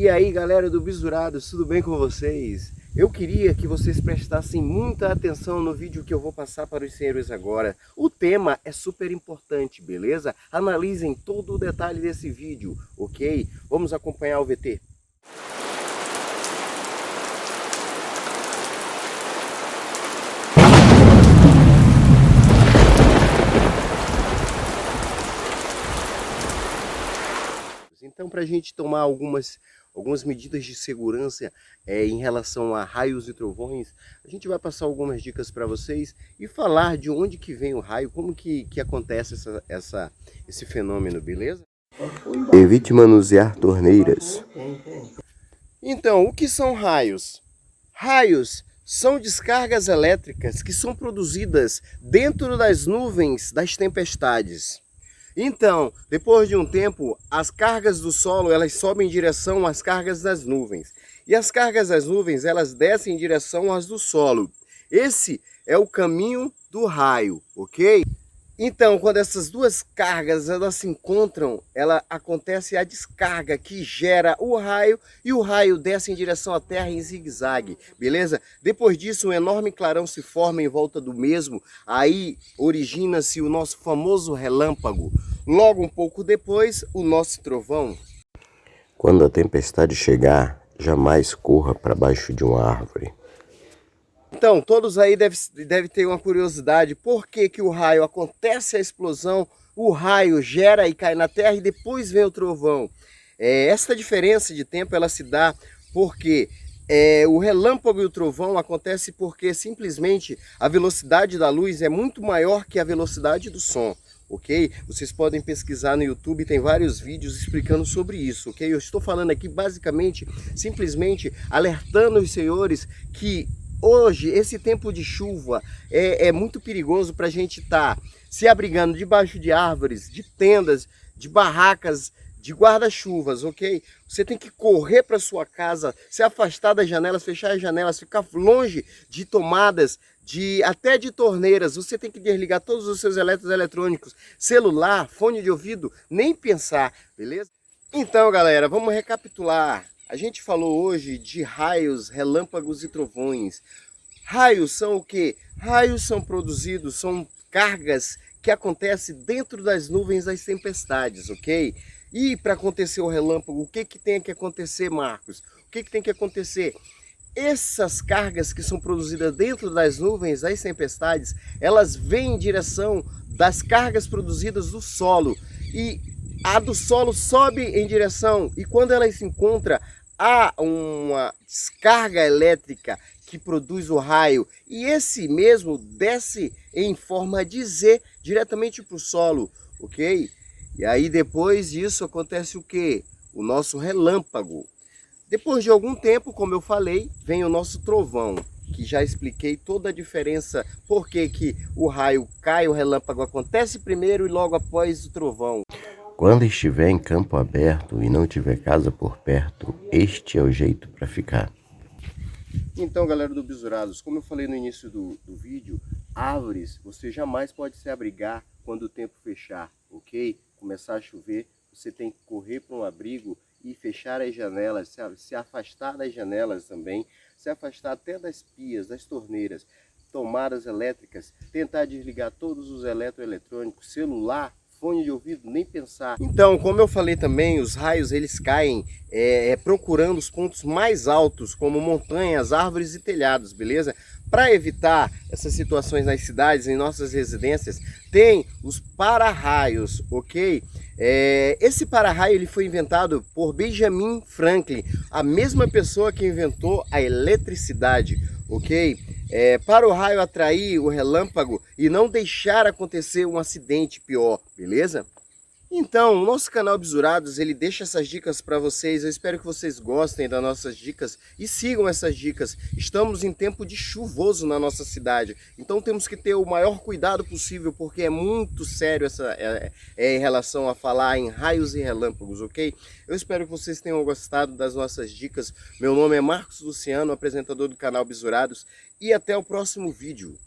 E aí galera do Bisurados, tudo bem com vocês? Eu queria que vocês prestassem muita atenção no vídeo que eu vou passar para os senhores agora. O tema é super importante, beleza? Analisem todo o detalhe desse vídeo, ok? Vamos acompanhar o VT. Então, para a gente tomar algumas medidas de segurança em relação a raios e trovões, a gente vai passar algumas dicas para vocês e falar de onde que vem o raio, como que acontece esse fenômeno, beleza? Evite manusear torneiras. Então, o que são raios? Raios são descargas elétricas que são produzidas dentro das nuvens das tempestades. Então, depois de um tempo, as cargas do solo elas sobem em direção às cargas das nuvens. E as cargas das nuvens elas descem em direção às do solo. Esse é o caminho do raio, ok? Então, quando essas duas cargas elas se encontram, acontece a descarga que gera o raio e o raio desce em direção à Terra em zigue-zague, beleza? Depois disso, um enorme clarão se forma em volta do mesmo, aí origina-se o nosso famoso relâmpago. Logo um pouco depois, o nosso trovão. Quando a tempestade chegar, jamais corra para baixo de uma árvore. Então, todos aí devem ter uma curiosidade, por que que o raio acontece a explosão, o raio gera e cai na terra e depois vem o trovão. Essa diferença de tempo ela se dá porque o relâmpago e o trovão acontece porque simplesmente a velocidade da luz é muito maior que a velocidade do som. Ok? Vocês podem pesquisar no YouTube, tem vários vídeos explicando sobre isso, ok? Eu estou falando aqui basicamente, simplesmente alertando os senhores que hoje, esse tempo de chuva é muito perigoso para a gente estar se abrigando debaixo de árvores, de tendas, de barracas, de guarda-chuvas, ok? Você tem que correr para sua casa, se afastar das janelas, fechar as janelas, ficar longe de tomadas, até de torneiras. Você tem que desligar todos os seus eletrônicos, celular, fone de ouvido, nem pensar, beleza? Então, galera, vamos recapitular. A gente falou hoje de raios, relâmpagos e trovões. Raios são o quê? Raios são produzidos, são cargas que acontecem dentro das nuvens das tempestades, ok? E para acontecer o relâmpago, o que tem que acontecer, Marcos? O que tem que acontecer? Essas cargas que são produzidas dentro das nuvens das tempestades, elas vêm em direção das cargas produzidas do solo. E a do solo sobe em direção, e quando ela se encontra, há uma descarga elétrica que produz o raio, e esse mesmo desce em forma de Z diretamente para o solo, ok? E aí depois disso acontece o que? O nosso relâmpago. Depois de algum tempo, como eu falei, vem o nosso trovão, que já expliquei toda a diferença, por que o raio cai, o relâmpago acontece primeiro e logo após o trovão. Quando estiver em campo aberto e não tiver casa por perto, este é o jeito para ficar. Então, galera do Bisurados, como eu falei no início do vídeo, árvores você jamais pode se abrigar quando o tempo fechar, ok? Começar a chover, você tem que correr para um abrigo e fechar as janelas, se afastar das janelas também, se afastar até das pias, das torneiras, tomadas elétricas, tentar desligar todos os eletrônicos, celular, fone de ouvido, nem pensar. Então, como eu falei também, os raios eles caem procurando os pontos mais altos, como montanhas, árvores e telhados, beleza? Para evitar essas situações nas cidades, em nossas residências, tem os para-raios, ok? Esse para-raio ele foi inventado por Benjamin Franklin, a mesma pessoa que inventou a eletricidade, ok? Para o raio atrair o relâmpago e não deixar acontecer um acidente pior, beleza? Então, o nosso canal Bisurados, ele deixa essas dicas para vocês. Eu espero que vocês gostem das nossas dicas e sigam essas dicas. Estamos em tempo de chuvoso na nossa cidade, então temos que ter o maior cuidado possível, porque é muito sério em relação a falar em raios e relâmpagos, ok? Eu espero que vocês tenham gostado das nossas dicas. Meu nome é Marcos Luciano, apresentador do canal Bisurados, e até o próximo vídeo.